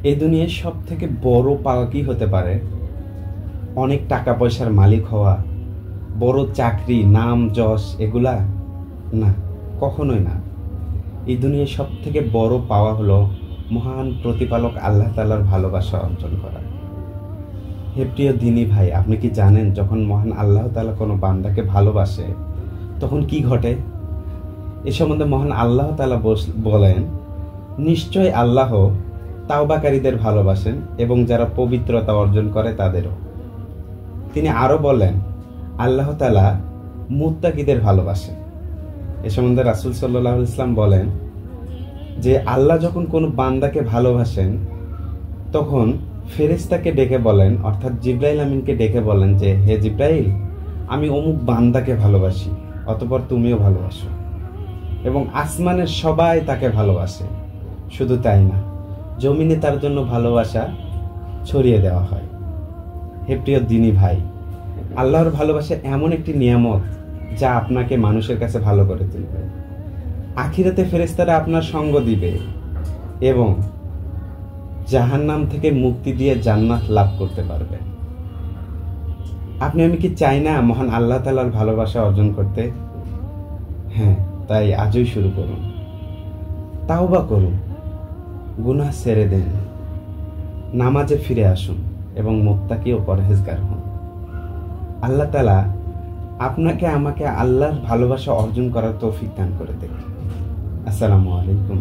এই দুনিয়ার সব থেকে বড় পাওয়া কি হতে পারে? অনেক টাকা পয়সার মালিক হওয়া, বড় চাকরি, নাম যশ, এগুলা না, কখনোই না। এই দুনিয়ার সব থেকে বড় পাওয়া হলো মহান প্রতিপালক আল্লাহ তাআলার ভালোবাসা অর্জন করা। হে প্রিয় দিনী ভাই, আপনি কি জানেন যখন মহান আল্লাহ তাআলা কোনো বান্দাকে ভালোবাসে তখন কি ঘটে? এ সম্বন্ধে মহান আল্লাহ তাআলা বলেন, নিশ্চয় আল্লাহ তাওবাকারীদের ভালোবাসেন এবং যারা পবিত্রতা অর্জন করে তাদেরও। তিনি আরো বলেন, আল্লাহ তাআলা মুত্তাকিদের ভালোবাসেন। এ সম্বন্ধে রাসূল সাল্লাল্লাহু আলাইহি ওয়াসাল্লাম বলেন যে আল্লাহ যখন কোনো বান্দাকে ভালোবাসেন তখন ফেরেশতাকে ডেকে বলেন, অর্থাৎ জিবরাইল আমিনকে ডেকে বলেন যে, হে জিবরাইল, আমি অমুক বান্দাকে ভালোবাসি, অতঃপর তুমিও ভালোবাসো। এবং আসমানের সবাই তাকে ভালোবাসে। শুধু তাই না, জমিনে তার জন্য ভালোবাসা ছড়িয়ে দেওয়া হয়। হে প্রিয় দিনী ভাই, আল্লাহর ভালোবাসা এমন একটি নিয়ামত যা আপনাকে মানুষের কাছে ভালো করে তুলবে। আখিরাতে ফেরেশতারা আপনার সঙ্গ দিবে এবং জাহান্নাম থেকে মুক্তি দিয়ে জান্নাত লাভ করতে পারবে। আপনি আমি কি চাই না মহান আল্লাহ তাআলার ভালোবাসা অর্জন করতে? হ্যাঁ, তাই আজই শুরু করুন। তাওবা করুন, গুনাহ ছেড়ে দেন, নামাজে ফিরে আসুন এবং মুত্তাকি ও পরহেজগার হন। আল্লাহ তাআলা আপনাকে আমাকে আল্লাহর ভালোবাসা অর্জন করার তৌফিক দান করে দেন। আসসালামু আলাইকুম।